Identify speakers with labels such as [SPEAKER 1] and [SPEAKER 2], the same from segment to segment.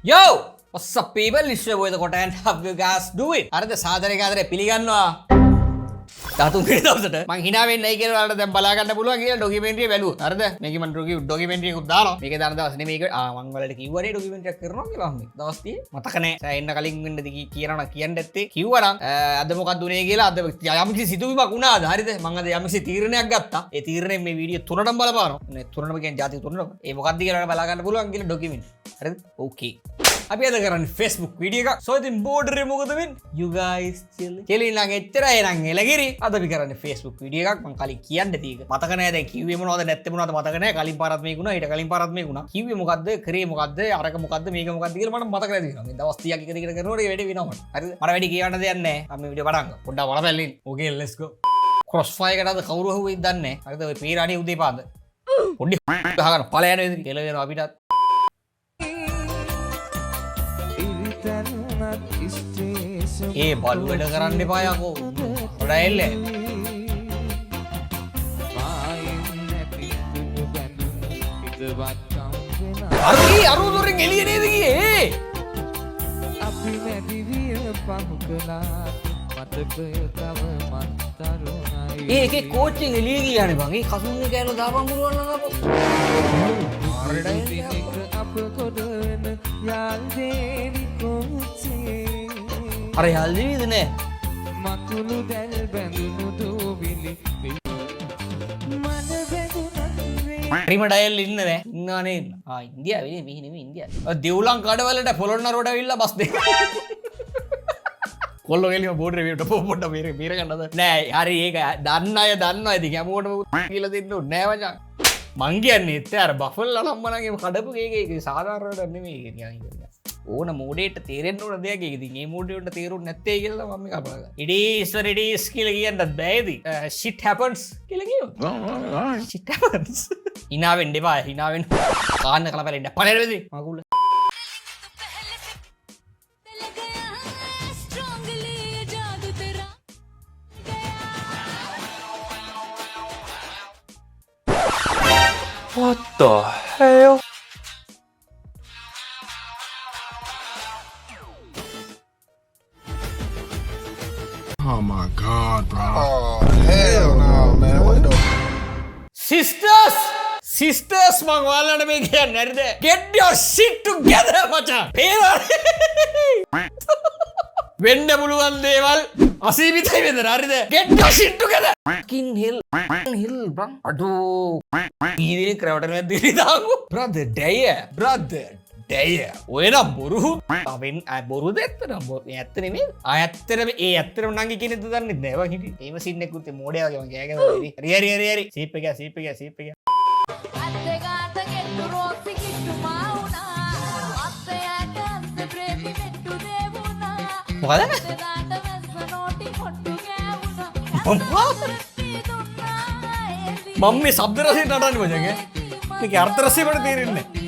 [SPEAKER 1] Yo! What's up people? It's your boy the Kota and how you guys doing? අරද සාදරේ කාදරේ පිළිගන්නවා. තාතුන් කියන දවසට මං hina වෙන්නේ නැහැ කියලා ඔයාලට දැන් බලා ගන්න පුළුවන් කියලා ඩොකියුමෙන්ටරි එක බැලුවා. හරිද? මේක මම ඩොකියුමෙන්ටරි එකක් දානවා. මේක දාන දවස් නෙමෙයි මං වලට කිව්වනේ ඩොකියුමෙන්ටරි එකක් කරනවා කියලා මම. දවස් 30 මතක නැහැ. සෑහෙන්න කලින් වෙන්නද කියනවා කියන්න ඇත්තේ. කිව්වනම් අද මොකක්ද උනේ කියලා අද යම්කිසි සිදුවීමක් වුණාද? හරිද? මං අද යම්කිසි තීරණයක් ගත්තා. ඒ තීරණය මේ වීඩියෝ තුනටම බලපානවා. නේ තුනටම කියන්නේ ජාති තුනටම. ඒ මොකක්ද කියලා බලා ගන්න පුළුවන් කියලා ඩොකියුමෙන්ටරි. හරිද? ඕකේ. අපි අද කරන්නේ Facebook වීඩියෝ එකක්. So ඉතින් බෝඩරේ මොකද වෙන්නේ? You guys chill. කෙලින් නම් එච්චරයි නම් එලගිරි. අද අපි කරන්නේ Facebook වීඩියෝ එකක්. මම කලින් කියන්න තියෙක. මතක නැහැ දැන් කිව්වේ මොනවද නැත්තේ මොනවද මතක නැහැ. කලින් පාරත් මේක වුණා. ඊට කලින් පාරත් මේක වුණා. කිව්වේ මොකද්ද? කරේ මොකද්ද? අරක මොකද්ද? මේක මොකද්ද කියලා මට මතක නැහැ තියෙනවා. මේ දවස් 30ක් එක දිගට කරනකොට ඒ වැඩේ වෙනවා මට. හරිද? මට වැඩි කියන්න දෙයක් නැහැ. අපි මේ වීඩියෝ පටන් ගමු. පොඩ්ඩක් බලපැල්ලින්. Okay let's go. Crossfire එකට අද කවුරු හුවෙයිද දන්නේ නැහැ. හරිද? ඔය පීරාණි උදේ පාද. පොඩ්ඩි ගහගන්න ඵල යන විදිහට කියලා වෙනවා අපිටත්. ඒ බල් වැඩ කරන්න එපා යකෝ. හොඩ එල්ලේ. අරුදුරින් එළිය නේද ගියේ? අපි නැති විය පහු කළා මතකය තව මන් තරුණයි. ඒකේ කෝච්චියෙන් එළිය ගියානේ බං. ඒ කසුන්නේ කෑල්ල දාපන් පුළුවන් නම් අපෝ. අප කොටන යාල් දේවි කොච්චේ. අර යාල් දේවිද නෑ? මතුළු දැල් බැඳුණු දෝවිලි මන වැදුණා. රිම ඩයල් ඉන්න නෑ. ඉන්නවා නේද? ඉන්දියාවේ මෙහි නෙමෙයි ඉන්දියාවේ. දෙවුලන් කඩවලට පොළොන්නරුවට ඇවිල්ලා බස් දෙක. කොල්ලෝ එළියම බෝඩරේ වීට පොඩ්ඩක් මේර ගන්නද? නෑ හරි ඒක දන්න අය දන්නවා ඉතින් හැමෝටම කියලා දෙන්න ඕනේ නෑ මචං. මං කියන්නේ ඇත්ත අර බෆල්ලා ලම්මනගේ කඩපු කේක සාධාරණවට නෙමෙයි කියන්නේ. ඕන මෝඩේට තේරෙන්න ඕන දෙයක් ඒක. ඉතින් මේ මෝඩේට තේරුන්නේ නැත්තේ කියලා මම මේක අපලගා. it is කියලා කියන්නත් බෑදී. shit happens කියලා කියනවා. shit happens. hina වෙන්න එපා. hina වෙන්න. කාන්න කලපැලෙන්න. පළවෙනි මගුල.
[SPEAKER 2] What the hell?
[SPEAKER 3] Oh my God, bro. Oh, hell no, man. What the?
[SPEAKER 1] Sisters! Sisters මං ඔයාලට මේ කියන්නේ හරිද? Get your shit together මචං. වෙන්න පුළුවන් දේවල් අසීමිතයි වෙනද හරිද? Get your shit together. Fucking hell. Bro. අඩෝ. ඊදී ක්‍රවටනේ දිලි දාමු. Brother Daya. ඔය නම් බොරු. අවෙන් බොරුද ඇත්තටම? ඇත්ත නෙමෙයි. ඇත්තටම ඒ ඇත්තටම නංගි කෙනෙක්ද දන්නේ නැහැ. වා හිටි. ඒව සින් එකකුත් මොඩේ වගේ මං ගෑගෙන හරි. සීප් එක.
[SPEAKER 4] අත්තේගාට ගෙට්ටු රෝක්සි කිට්ටු මාවුනා. අත්තයාට අත්ත ප්‍රේමි මෙට්ටු දේවුනා.
[SPEAKER 1] මොකද?
[SPEAKER 4] අත්තේගාට වැස්ස නෝටි කොට්ටු ගෑවුනා.
[SPEAKER 1] මම මේ ශබ්ද රසයෙන් නටන්නේ මචං ඈ. මේක අර්ථ රසය මට තේරෙන්නේ නැහැ.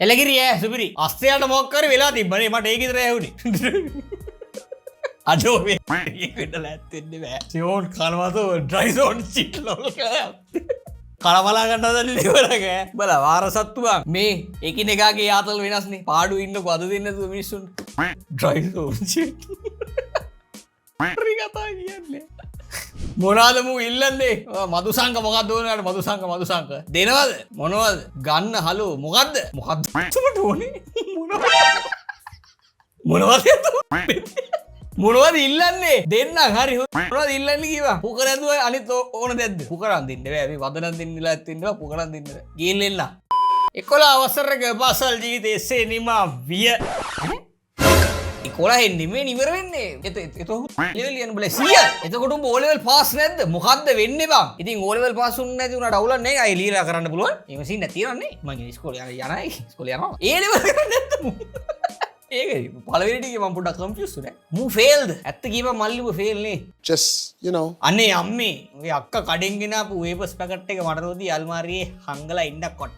[SPEAKER 1] එලගිරිය සුපිරි අස්සයට මොකක් හරි වෙලා තිබ්බනේ මට ඒක විතර ඇහුනේ අදෝ මේ ඒකට ලැත්තෙන්නේ බෑ සියෝන් කනවතෝ ඩ්‍රයි සෝන් සිට් ලෝල් කලබලා ගන්න හදන්නේ ඉවරක බලා වාරසත්තු බං මේ එකිනෙකාගේ ආතල් වෙනස්නේ පාඩු ඉන්නකෝ අද දෙන්නේ නැතුව මිනිස්සුන්ට ඩ්‍රයි සෝන් සිට් හරි කතා කියන්නේ මොනාද මූ ඉල්ලන්නේ මදුසංක මොකක්ද ඕනට මදුසංක දෙනවද මොනවද ගන්න හලෝ මොකක්ද මට ඕනේ මොනවද ඉල්ලන්නේ දෙන්න හරි මොනවද ඉල්ලන්නේ කිව්වා පුකර ඇදුව අනිත් ඕන දෙද්ද පුකරන් දෙන්න බෑ අපි වදනක් දෙන්නලා ඇත්තින්නවා පුකරන් දෙන්න ගිහින් එන්න 11 අවසරක පාසල් ජීවිතයේ එසේ නිමා විය 11 නෙමෙයි ඉවර වෙන්නේ. එතකොට ලෙවල් ලියන්න බල 100. එතකොට උඹ O level පාස් නැද්ද? මොකද්ද වෙන්නේ බං? ඉතින් O level පාස් වුණ නැති උනාට අවුලක් නැහැ. අය ලීලා කරන්න පුළුවන්. මේ මැෂින් නැති නන්නේ. මම ඉස්කෝලේ යන අය ඉස්කෝලේ යනවා. A level කරන්නේ නැද්ද? ඒක පළවෙනිටිගේ මම පොඩ්ඩක් කන්ෆියුස් වුණා. මූ ෆේල්ද? ඇත්ත කියපන් මල්ලි මූ ෆේල් නේ.
[SPEAKER 3] Just, you know.
[SPEAKER 1] අනේ අම්මේ ඔය අක්කා කඩෙන් ගෙනාපු වේපස් පැකට් එක මට රෝදී අල්මාරියේ හංගලා ඉන්නකොට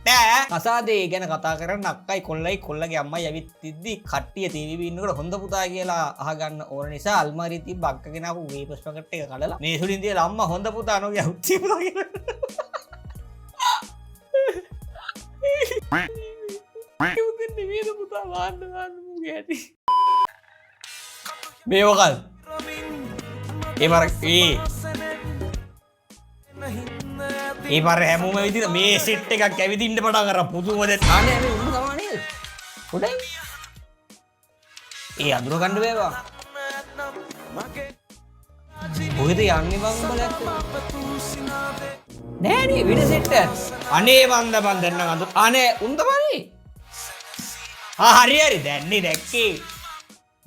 [SPEAKER 1] කසාදේ ගැන කතා කරන්න අක්කයි කොල්ලයි කොල්ලගේ අම්මයි ඇවිත් තිද්දි කට්ටිය ටීවී ඉන්නකොට හොඳ පුතා කියලා අහගන්න ඕන නිසා අල්මාරියේ තිබ්බ අක්කා ගෙනාපු වේපස් පැකට් එක කඩලා මේ සුලින් තියලා අම්මා හොඳ පුතා නෝගේ උච්චි පුතා කියලා. උදේ නේද පුතා වාන්න මුගේ ඇති. මේ වකල් ඒ පර හැමෝම විදිහට මේ සෙට් එකක් ඇවිදින්න පටන් අර පුදුම දෙයක්. අනේ මේ උණු තමයි නේද? හොඳයි. ඒ අඳුර ගන්න බෑවා. කොහෙද යන්නේ බං බලයක්? නෑ නේ විඩ සෙට් එක. අනේ මන්ද මන් දැන් නම් අඳුර. අනේ උන් තමයි. හරි හරි දැන්නේ දැක්කේ.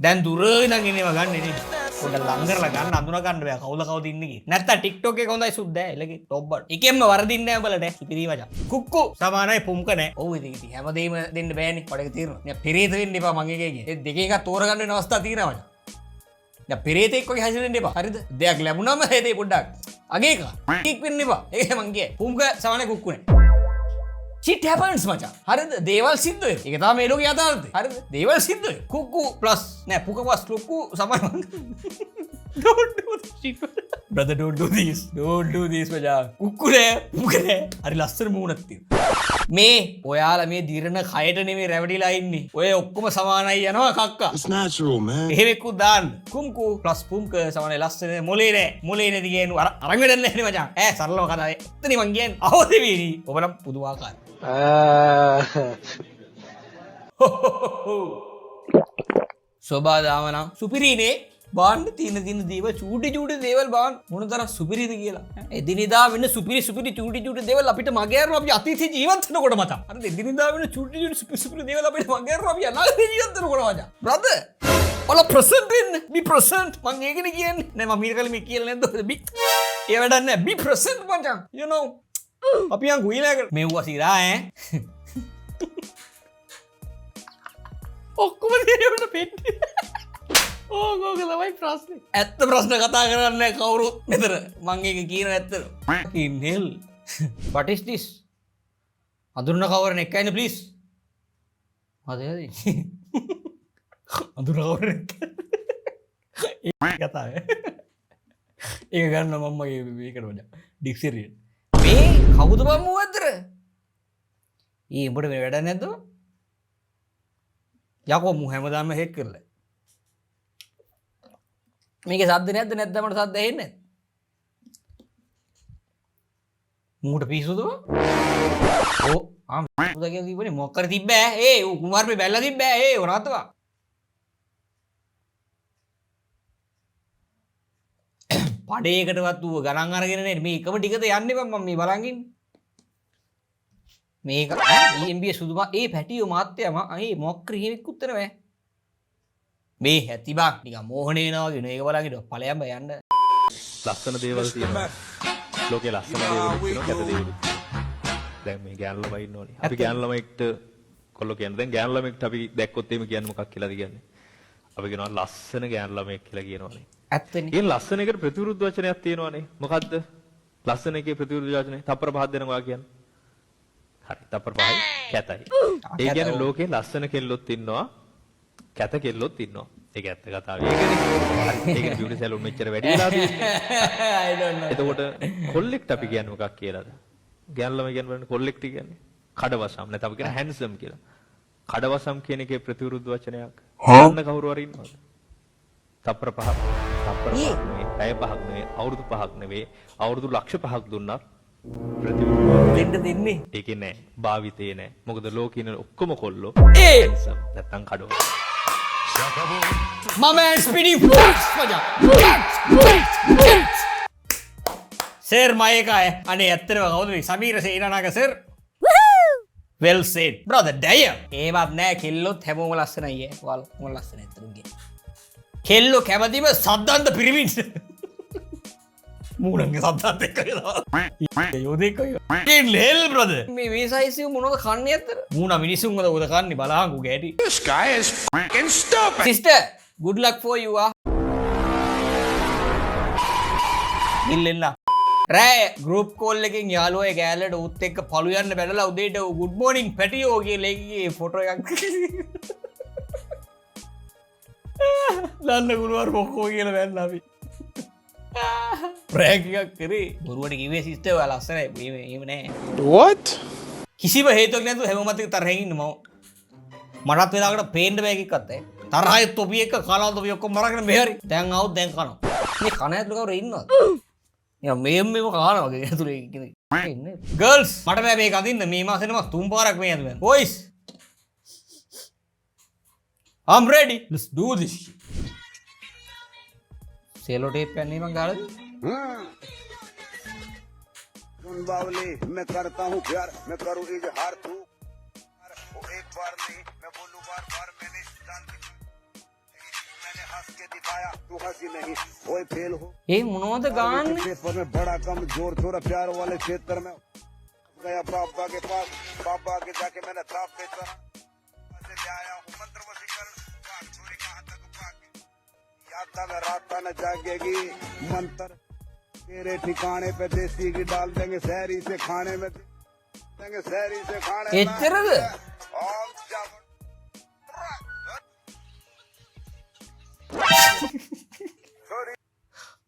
[SPEAKER 1] දැන් දුර ඉඳන් ඉන්නේව ගන්න නේ. පොඩ්ඩක් ලං කරලා ගන්න අඳුන ගන්න බෑ කවුද ඉන්නේ කි. නැත්තම් TikTok එක හොඳයි සුද්ද එලගේ টොප් බඩ්. එකෙන්ම වරදින්නේ නැහැ උඹලට. ඉතිරි මචං. කුක්කු සමානයි පුම්ක නැහැ. ඔව් ඉතින් හැමදේම දෙන්න බෑනේ. පඩක తీරනවා. දැන් පෙරේත වෙන්න එපා මං එකේ කිය. ඒ දෙක එකක් තෝරගන්න වෙන අවස්ථා තියෙනවා මචං. දැන් පෙරේතෙක් වගේ හැසිරෙන්න එපා. හරිද? දෙයක් ලැබුණාම හේතේ පොඩ්ඩක්. අගේ එක. කික් වෙන්න එපා. ඒක මං කියේ. පුම්ක සමානයි කුක්කු නැහැ. shit happens මචං. හරිද? දේවල් සිද්ධ වෙයි. ඒක තමයි මේ ලෝකේ යථාර්ථය. හරිද? දේවල් සිද්ධ වෙයි. කුක්කු ප්ලස් නෑ පුක ප්ලස් කුක්කු සමානයි. Don't do this shit. Brother, don't do this. Don't do this මචං. කුක්කු නෑ පුක නෑ. හරි ලස්සන මූණක් තියෙනවා. මේ ඔයාලා මේ දිරණ කයට නෙමෙයි රැවටිලා ඉන්නේ. ඔය ඔක්කොම සමානයි යනවා කක්කා.
[SPEAKER 3] It's natural, man.
[SPEAKER 1] එහෙම එක්ක දාන්න. කුම්කු ප්ලස් පුම්ක සමානයි ලස්සන මොලේ නෑ. මොලේ නැති ගේනු අරන් වෙඩන්නේ නැහැ නේ මචං. ඈ සරලව කතාවේ. එතන මං කියන්නේ අවදි වේවි. ඔබ නම් පුදුමාකාරයි. සොබාදාමනම් සුපිරිනේ බාන්න තියෙන දේවල් චූටි දේවල් බාන්න මොන තරම් සුපිරිද කියලා. එදිනෙදා වෙන සුපිරි චූටි දේවල් අපිට මගහැරනවා අපි අතීතේ ජීවත් වෙනකොට මත. අර එදිනෙදා වෙන චූටි සුපිරි දේවල් අපිට මගහැරනවා අපි අනාගතේ ජීවත් වෙනකොට මචං. brother ඔල ප්‍රසන්ට් වෙන්න. be present මං ඒකනේ කියන්නේ. නෑ මම ඊට කලින් මේ කියලා නැද්ද? be ඒ වැඩක් නෑ. be present මචං. you know අපි යන් ගුයිලාකට මෙව්වා සිරා ඈ ඔක්කොම දේවල්ට පෙන්නේ ඕක තමයි ප්‍රශ්නේ. ඇත්ත ප්‍රශ්න කතා කරන්නේ කවුරුත් මෙතන. මං ඒක කියන ඇත්තට. fucking hell. What is this? අඳුරන කවරන එකයිනේ please. හදේ. අඳුරන කවරන එක. ඒක කතාවේ. ඒක ගන්න මම්මගේ මේකට වඩා ඩික්ෂනරියට. මේ කවුද බම් මුවද්දර? ඊ උඹට මේ වැඩක් නැද්ද? යකෝ මු හැමදාම හෙක් කරලා. මේකේ සද්ද නැද්ද නැත්නම් මට සද්ද ඇහෙන්නේ නැද්ද? මුට පිස්සුද? ඕ පුතා කියලා කිව්වනේ මොකක් කර තිබ්බෑ. ඒ කුමාර මේ බැලලා තිබ්බෑ. ඒ ඔරාතවා. පඩේකටවත් ඌව ගණන් අරගෙන නේ මේ එකම ටිකද යන්නේ මම මේ බලන් ඉන්නේ. මේක EMB සුදුමා ඒ පැටියෝ මාත්‍යා මේ මොක්කරි හේවික් උත්තර බෑ. මේ ඇති බං නිකන් මෝහණේ වෙනවා වගේ මේක බලන් ඉන්න ඵලයන් බය යන්න.
[SPEAKER 2] ලස්සන දේවල් තියෙනවා. ලෝකේ ලස්සන දේවල් තියෙනවා කැත දේවල්. දැන් මේ ගෑනු ළමයි ඉන්නෝනේ. අපි ගෑනු ළමයිට කොල්ලෝ කියන්නේ දැන් ගෑනු ළමයිට අපි දැක්කොත් එහෙම කියන්නේ මොකක් කියලාද කියන්නේ? අපි කියනවා ලස්සන ගෑනු ළමයෙක් කියලා කියනවානේ.
[SPEAKER 1] ඇත්තනේ.
[SPEAKER 2] ඒ ලස්සන එකට ප්‍රතිවිරුද්ධ වචනයක් තියෙනවානේ. මොකද්ද? ලස්සන එකේ ප්‍රතිවිරුද්ධ වචනේ තප්පර පහක් දෙනවා කියන්නේ. හරි තප්පර පහයි කැතයි. ඒ කියන්නේ ලෝකේ ලස්සන කෙල්ලොත් ඉන්නවා කැත කෙල්ලොත් ඉන්නවා. ඒක ඇත්ත කතාව. ඒකනේ. ඒක බියුටි සැලුන් මෙච්චර වැඩි වෙලා තියෙන්නේ.
[SPEAKER 1] I don't know.
[SPEAKER 2] එතකොට කොල්ලෙක්ට අපි කියන්නේ මොකක් කියලාද? ගෑනු ළමයි කියන්නේ කොල්ලෙක්ට කියන්නේ කඩවසම් නැත්නම් අපි කියන හැන්සම් කියලා. කඩවසම් කියන එකේ ප්‍රතිවිරුද්ධ වචනයක්. අන්න කවුරු හරි ඉන්නවද? තප්පර පහක් නෙවෙයි, පැය පහක් නෙවෙයි, අවුරුදු පහක් නෙවෙයි, අවුරුදු ලක්ෂ පහක් දුන්නත්
[SPEAKER 1] දෙන්න දෙන්නේ.
[SPEAKER 2] ඒකේ නෑ, භාවිතේ නෑ. මොකද ලෝකේ ඉන්න ඔක්කොම කොල්ලෝ
[SPEAKER 1] ඒ
[SPEAKER 2] නැත්තම් කඩෝ.
[SPEAKER 1] මම ස්පීඩින් මචං. සර් මයකයි. අනේ ඇත්තටම කවුද මේ Sameera Senanayake sir? well said brother damn. ඒවත් නෑ කෙල්ලොත් හැමෝම ලස්සනයි ඈ. ඔයාලා ලස්සනයි ඇත්තටම කියන්නේ. කෙල්ලෝ කැමතිම සද්දන්ත පිරිමින්. මූණගේ සද්දත් එක්ක යෝදෙක් ලෙල් බ්‍රද මේ සයිසිය මොනවද කන්නේ ඇත්තට මූණ මිනිසුන්වද උද කන්නේ බලහන්කු ගැටි
[SPEAKER 3] This guy is fucking stupid.
[SPEAKER 1] Sister good luck for you ඉල්ලෙන්න රෑ ගෲප් කෝල් එකකින් යාළුවෝ ගෑල්ලට උත් එක්ක පළු යන්න බැලලා උදේට good morning පැටියෝ කියලා ඒකේ ෆොටෝ එකක් දන්න ගුරුවර මොකෝ කියලා බැලලා අපි ප්‍රෑන්ක් එකක් කරේ බොරුවට කිව්වේ සිස්ටර් ඔයා ලස්සනයි එහෙම නෑ
[SPEAKER 3] What?
[SPEAKER 1] කිසිම හේතුවක් නැතුව හැම මතක තරහින් ඉන්න මම මටත් වෙලාවකට පේන්න බෑ එකක් අත්තේ තරහයි තොපි එක කනවා තොපි ඔක්කොම මරගෙන මෙහෙරි දැන් ආවොත් දැන් කනවා මේ කන ඇතුළේ කවුරු ඉන්නවද යා මේම කනවා වගේ ඇතුළේ ඉන්නේ ගර්ල්ස් මට බෑ මේක අදින්න මේ මාසෙම 3 පාරක් මේ ඇතුළේ boys I'm ready let's do this sellotape पहनने में गाड़ी
[SPEAKER 5] सुन बावली मैं करता हूँ प्यार मैं करूँ इजहार तू वो एक बार नहीं मैं बोलूँ बार बार मैंने मैंने हंस के दिखाया तू हंसी नहीं कोई फेल हो
[SPEAKER 1] ये मनोद गान
[SPEAKER 5] पेपर में बड़ा कम जोर थोड़ा प्यार वाले क्षेत्र में गया बाबा के पास बाबा के जाके मैंने थाप बेचा से ले आया हूँ मंत्र वशीकरण छोरी कहाँ तक भागी याद में रात न जागेगी मंत्र तेरे ठिकाने पे देसी की डाल देंगे शहरी से खाने में देंगे शहरी से खाने में
[SPEAKER 1] එච්චරද
[SPEAKER 5] ओम जब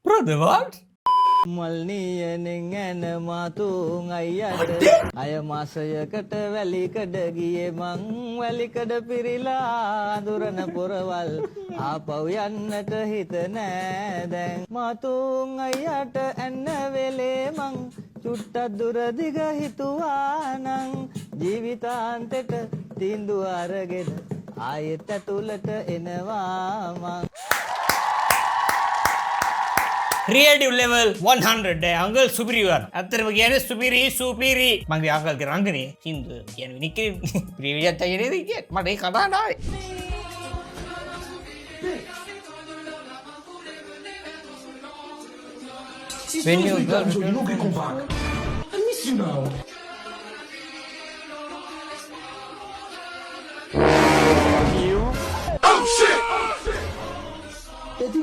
[SPEAKER 1] brother what
[SPEAKER 6] මල්නියනෙන් ඇන මාතුන් අයියට අය මාසයකට වැලිකඩ ගියේ මං වැලිකඩ පිරිලා අඳුරන පොරවල් ආපහු යන්නට හිත නෑ දැන් මාතුන් අයියට ඇන්න වෙලේ මං චුට්ටක් දුර දිග හිතුවා නං ජීවිතාන්තෙට තීන්දුව අරගෙන ආයෙත් ඇතුළට එනවා මං
[SPEAKER 1] creative level 100 uncle superior අතරම කියන්නේ superi මගේ අංකල්ගේ රංගනේ සින්දු කියන්නේ නිකේ ප්‍රීවියත් අයිනේ දෙන්නේ මට ඒ කතා නාවේ when you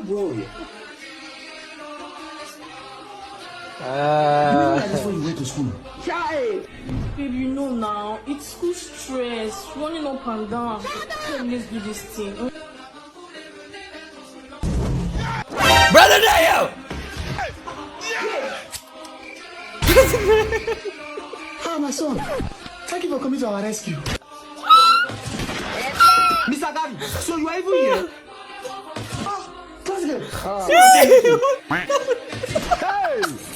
[SPEAKER 1] go
[SPEAKER 7] Babe, you know now, it's school stress, running up and down. Come, let's do this thing.
[SPEAKER 1] brother Dayo
[SPEAKER 3] Hi, my son. Thank you for coming to our rescue. Mr. Gavi, so you are even here? That's good. Hey!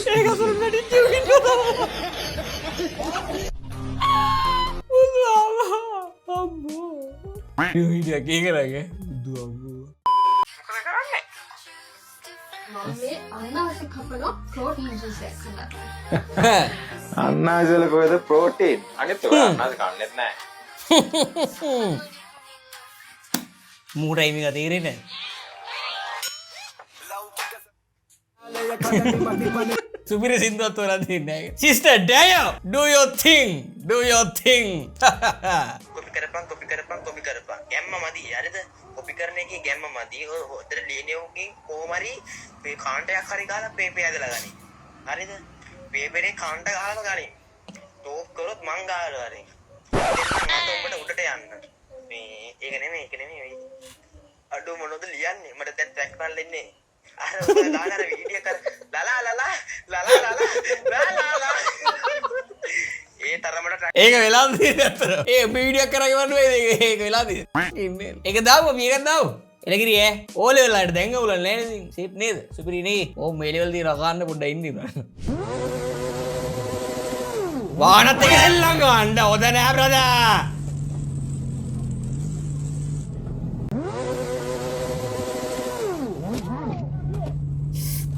[SPEAKER 1] ඒක අසුරු නැටි කියනවා අම්මෝ යෝහිඩියා කේකරගේ බුදු අම්මෝ
[SPEAKER 8] මම අනාවශ්‍ය කපන protein juice එකක් කරලා.
[SPEAKER 2] අන්නාසල කොහෙද ප්‍රෝටීන් අනිත් ඔය අන්නාස කන්නේත් නැහැ
[SPEAKER 1] මූටයි මේක තේරෙන්නේ සුපිරි සින්දුවක් තෝරලා දෙන්නේ sister Dayo do your thing
[SPEAKER 9] copy කරපන් ගැම්ම මදි හරිද කොපි කරන එකේ ගැම්ම මදි හොතර ලියනෙවකින් කොහමරි මේ කාණ්ඩයක් හරි ගාලා පේපේ ඇදලා ගනි හරිද පේපරේ කාණ්ඩ ගහලා ගනි ටෝක් කරොත් මං ගහලා හරි මට උඹට උඩට යන්න මේ ඒක නෙමෙයි අඩු මොනවද ලියන්නේ මට දැන් ට්‍රැක් කරලා ඉන්නේ අර දානර වීඩියෝ කර ලලා ඒ තරමට
[SPEAKER 1] ඒක වෙලාද ඇත්තට ඒ වීඩියෝ කරා ඉවරන වෙයි ඒක වෙලාද ඉන්නේ ඒක දාමු මේක දාමු එලගිරි ඈ ඕ ලෙවල් වලට දැන් උලන් නෑ නේද සීප් නේද සුපිරි නේ ඕ මේ ලෙවල් දින රකන්න පොඩ්ඩක් ඉන්න වානත් එක හෙල්ලන් ගන්න හොද නෑ බ්‍රදා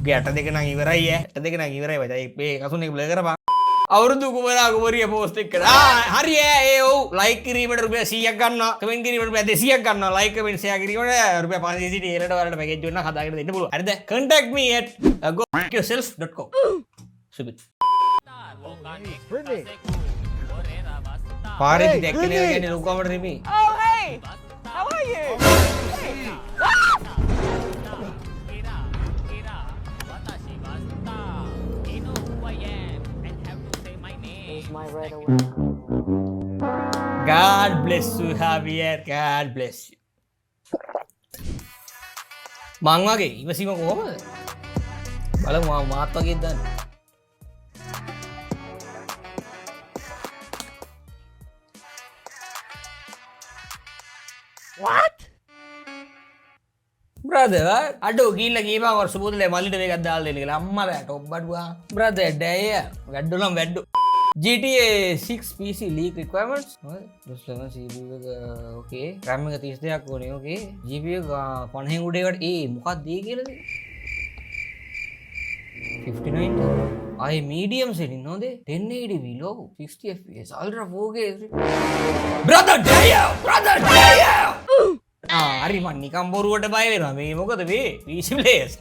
[SPEAKER 1] ගැට දෙක නම් ඉවරයි ඈ ගැට දෙක නම් ඉවරයි වචයි මේ කසුන් එක ප්ලේ කරපන් අවුරුදු කුමරා කුමරිය පෝස්ට් එක කරා. හරි ඒ ඔව් ලයික් කිරීමට රුපියල් 100ක් ගන්නවා. කමෙන්ට් කිරීමට රුපියල් 200ක් ගන්නවා. ලයික් කමෙන්ට් ෂෙයා කිරීමට රුපියල් 500 සිට ඉහළට වලට පැකේජ් එකක් හදාගෙන දෙන්න පුළුවන්. හරිද? contact me at goyourself.com. සුබිත්. පාරේදී දැක්කේ නේද කියන්නේ ලොකුමට රිමි.
[SPEAKER 6] Oh, hey! How are you?
[SPEAKER 1] God bless you, Javier. God bless you. මං වගේ ඉවසීම කොහොමද? බලමු මාත් වගේ දාන්න.
[SPEAKER 6] What?
[SPEAKER 1] Brother, අඩෝ ගිහිල්ලා ගිහපන් වර සුබුදලේ මල්ලිට මේකක් දාලා දෙන්න කියලා අම්මලා ටොප් බඩුවා. Brother, ඩැය වැඩ්ඩු නම් වැඩ්ඩු. GTA 6 PC leak requirements. Plus 11 CPU එක okay. RAM එක 32ක් ඕනේ okay. GPU එක 50 උඩේකට මොකක්ද ඒ කියලාද? 59 I medium setting no de 1080p low 60 fps ultra 4K brother damn හරි මං නිකන් බොරුවට බය වෙනවා මේ මොකද මේ PC players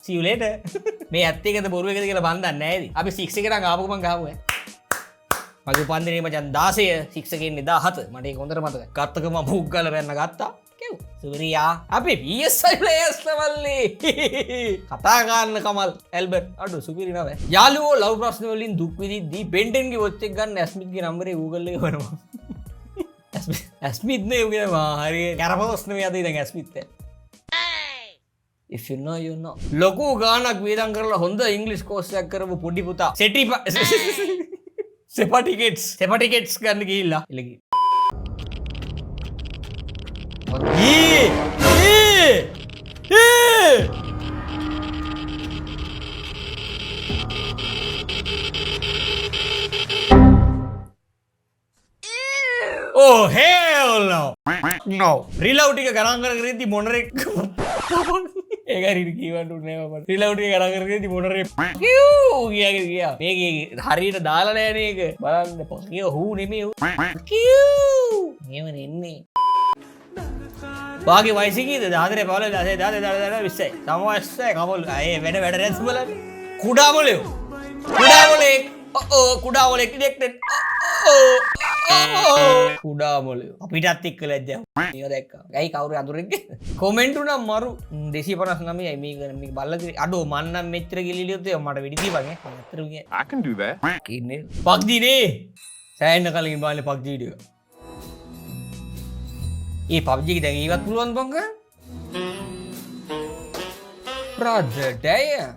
[SPEAKER 1] see you later මේ ඇත්ත එකද බොරු එකද කියලා මන් දන්නේ නැහැ ඉතින් අපි 6 එක නම් ආපු ගමන් ගහමු මගේ උපන්දිනේ මචං 16 6 එකේ ඉන්නේ 17 මට ඒක හොඳට මතකයි ගත්තකම බුක් ගාලා බැන්න ගත්තා කෙව් සුරියා අපි PSI players ලවල්ලි කතා ගන්න කමල් ඇල්බර්ට් අඩු සුපිරි නම යාළුවෝ ලව් ප්‍රශ්න වලින් දුක් විඳිද්දී බෙන්ඩන් ගේ වොච් එක ගන්න ඇස්මිත්ගේ නම්බරේ Google එකේ වරනවා ඇස්මිත් නේ උගේ හරි කරපොස් නෙමෙයි අද ඉතින් ඇස්මිත් if you know you know ලොකු ගානක් වේදම් කරලා හොඳ ඉංග්‍රීසි කෝස් එකක් කරපු පොඩි පුතා සෙපටිකේට්ස් ගන්න ගිහිල්ලා ඉලගි Oh hell no! No. Reload එක ගණන් කරගෙන මොනරෙක් ඒක හරියට කියවන්න උනේ මම. Reload එක ගණන් කරගෙන මොනරෙක් ගියා. මේක හරියට දාලා නැහැ නේක. බලන්න පස්කිය හූ නෙමෙයි. මේව නෙන්නේ. වාගේ වයස කීයද? 14 15 16 20 සමවස්සයි කමල්. අය වැඩ රැස් බලන්න. කුඩා මොලේ. කුඩා මොලේ ඩිරෙක්ටඩ්. කුඩා මොලේ. අපිටත් එක්ක ලැජ්ජා. මේක දැක්කා. ගයි කවුරු අඳුරෙක්ද? කමෙන්ට් උනා මරු 259යි මේක බල්ලගේ අඩෝ මන් නම් මෙච්චර ගිලිලියොත් මට වෙඩි දීපන් ඈ. අතර ගියා. I can do that. කින්නේ. පක්දි නේ. සෑහෙන කලින් බලන්නේ පක්දි වීඩියෝ. ඒ PUBG එක දැන් ඉවත් පුළුවන් බංග? brother damn.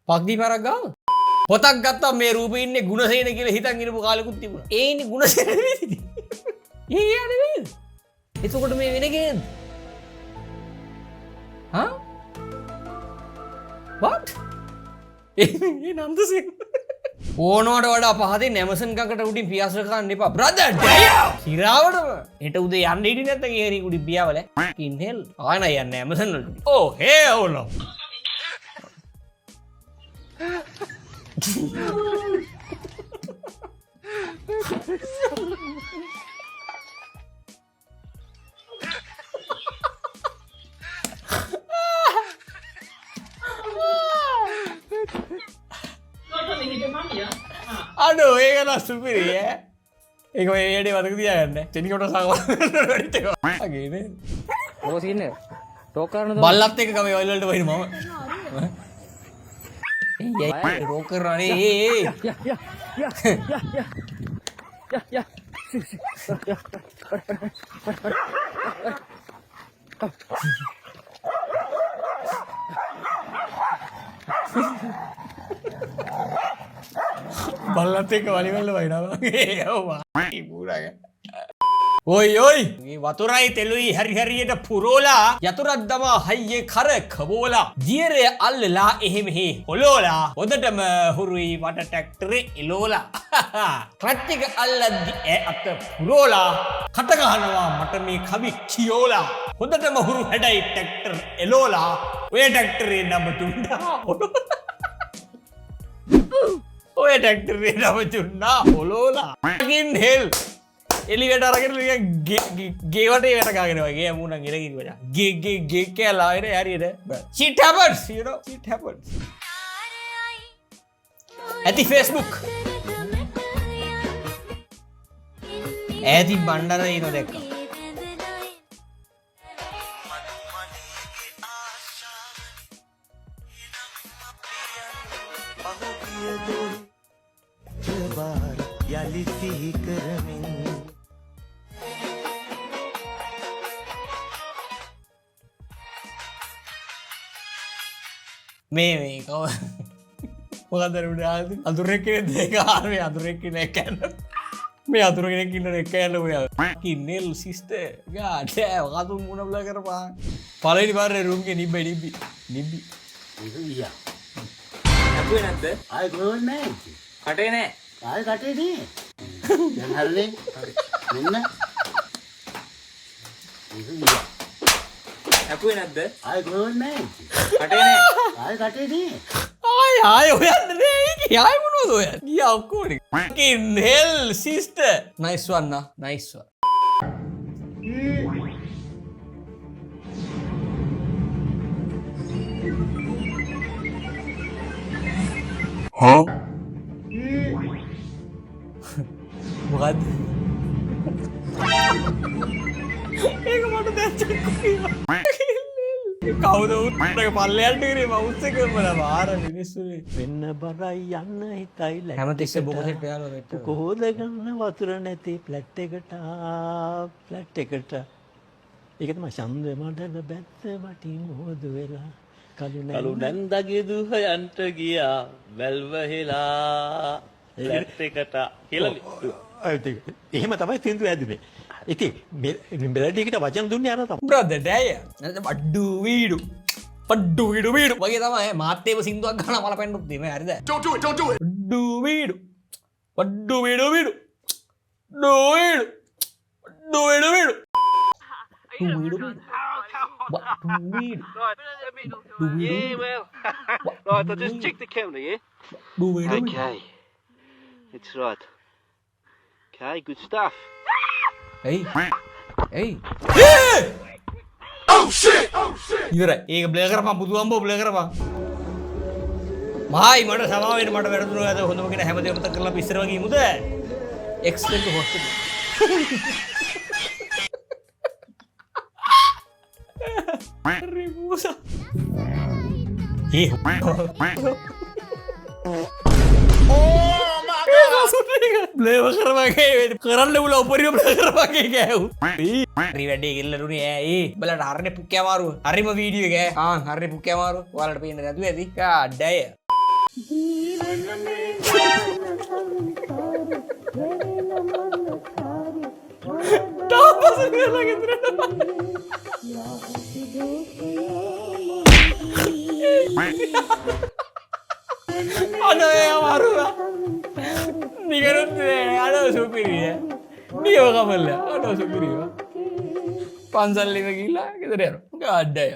[SPEAKER 1] පක්දී පාරක් ගාව පොතක් ගත්තා මේ රූපේ ඉන්නේ ගුණසේන කියලා හිතන් ඉනපු කාලෙකුත් තිබුණා. ඒ ඉන්නේ ගුණසේන නෙවෙයි. ඊයා නෙවෙයි. එතකොට මේ වෙන කේන්ද? හා? what? ඒ නන්දසේන. ඕනවට වඩා පහදින් Amazon ගඟට උඩින් පියාසර කරන්න එපා. brother damn! සිරාවටම. හෙට උදේ යන්න ඉඩි නැත්නම් ඒ හරි උඩින් පියාවල. in hell. ආයෙ නෑ යන්නේ Amazon වලට. oh hell no. Aduh, ini kan supir ya. Ini kau ini dia waktu dia kan? Jadi kau tak salah. Gini.
[SPEAKER 6] Oh sini. Rocker nu.
[SPEAKER 1] Balap teh kami oil tu bayi mama. Ya, rocker ni.
[SPEAKER 6] Ya.
[SPEAKER 1] Balap teh kembali malu bayi nama. ඔයි ඔයි මේ වතුරයි තෙලුයි හරි හරියට පුරෝලා යතුරක් දමා හයියේ කර කබෝලා දියරය අල්ලලා එහෙ මෙහෙ හොලෝලා හොදටම හුරුයි වට ට්‍රැක්ටරේ එලෝලා ක්ලච් එක අල්ලද්දි අත පුරෝලා කට ගහනවා මට මේ කවි කියෝලා හොදටම හුරු හැඩයි ට්‍රැක්ටර් එලෝලා ඔය ට්‍රැක්ටරේ නම තුන්නා ඔය ට්‍රැක්ටරේ නම තුන්නා හොලෝලා fucking hell එලියට අරගෙන ගේවට ඒකට ගාගෙන වගේ මුණ ගෙනගින් වඩා ගේ කියලා ආයෙත් හරියට shit happens you know shit happens ඇති Facebook ඇති බණ්ඩාර ඉන දැක්කා මේ කව මොකදරුට අතුරෙක් දෙක ආරේ අතුරෙක් නැ කැන්න මේ අතුරගෙන කින්න එක යන්න ඔය කින්නේල් සිස්ට ගාටෑ වකතුම් මුණ බල කරපා පලනි පාර රුම්ගේ නිබ්බ නිබ්බි නිබ්බි
[SPEAKER 6] ඇපුවේ නැද්ද?
[SPEAKER 10] ආය ගොල් නෑ.
[SPEAKER 6] කටේ නෑ.
[SPEAKER 10] ආය කටේ නෑ. දැන් හරිනේ. මෙන්න.
[SPEAKER 6] ඇපුවේ නැද්ද?
[SPEAKER 10] ආය ගොල් නෑ.
[SPEAKER 6] කටේ නෑ.
[SPEAKER 10] ආය කටේ නෑ.
[SPEAKER 1] ආය ඔයන්න නේ ආය මොනවද ඔය ගියා ඔක්කොම කින්නේල් සිස්ට නයිස් වන්න නයිස් වන්
[SPEAKER 3] Huh?
[SPEAKER 1] මොකද්ද ඒක මට දැක්කේ කවුද උත්තර පල්ලෙයන්ට ගිරේ මවුස් එක වල වාර මිනිස්සුනේ
[SPEAKER 10] වෙන්න බරයි යන්න හිතයි
[SPEAKER 1] හැමතිස්සේ බොකසෙට් යාළුවා වෙච්ච
[SPEAKER 10] කොහොද ගන්න වතුර නැති ෆ්ලැට් එකට ඒක තමයි ඡන්ද මඩල බැත්ත වටින් හොද වෙලා කලු නැන්දගේ දුහයන්ට ගියා වැල්වහෙලා ෆ්ලැට් එකට කියලා එහෙම තමයි සින්දු ඇදුනේ ඉතින් මෙලඩියකට වචන දුන්නේ අර තමයි
[SPEAKER 1] බ්‍රදර් ඩෑ පඩ්ඩු වීඩු වගේ තමයි මාත්තේව සින්දුවක් ගන්න මල පැන්නුත් දෙම හරිද
[SPEAKER 3] Don't do it, don't do it.
[SPEAKER 1] පඩ්ඩු වීඩු පඩ්ඩු වීඩු
[SPEAKER 10] Right, I'll just check the camera, yeah? Okay. It's right. Okay, good stuff.
[SPEAKER 1] Hey.
[SPEAKER 3] Oh shit!
[SPEAKER 1] ඉවරයි. ඒක ප්ලේ කරපන් බුදුහම්බෝ ප්ලේ කරපන්. මහයි මට සමාවෙන්න මට වැරදුනා ඇද හොඳම කෙනා හැමදේම මතක කරලා අපි ඉස්සර වගේ ඉමුද? එක්ස්පෙන්ඩ් හොස්පිටල්. රිබුසා. ප්ලේව කරපගේ කරන්න උල උපරිම ප්ලේ කරපගේ ගෑව් රිවැඩේ කෙල්ලරුනේ ඇයි බලට හරනේ පුක්කෑමාරු හරිම වීඩියෝ එක හරනේ පුක්කෑමාරු ඔයාලට පේන්නේ නැතුව ඇති කාඩය තාපස කියලා ගෙදරට අනේ අමාරුවා නිකරුත් අඩෝ සුපිරිය නියව කමල්ල අඩෝ සුපිරිය පන්සල්ලිම ගිල්ලා ගෙදර යනවා ගාඩ්ඩය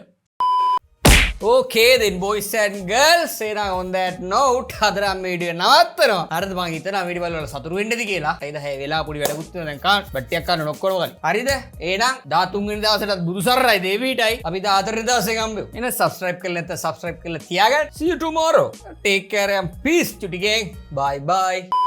[SPEAKER 1] Okay then boys and girls එහෙනම් on that note අද නම් මේ වීඩියෝ නවත්තනවා හරිද මං හිතනවා වීඩියෝ වල සතුරු වෙන්නද කියලා ඒද හැ වෙලා පොඩි වැඩකුත් තියෙනවා දැන් කාන් බට්ටියක් ගන්න නොක්කොම ගන්න හරිද එහෙනම් 13 වෙනි දවසට බුදුසරණයි දේවීටයි අපි 14 වෙනි දවසේ ගම්බෙමු එහෙනම් subscribe කරලා නැත්නම් subscribe කරලා තියාගන්න see you tomorrow take care and peace to the gang bye bye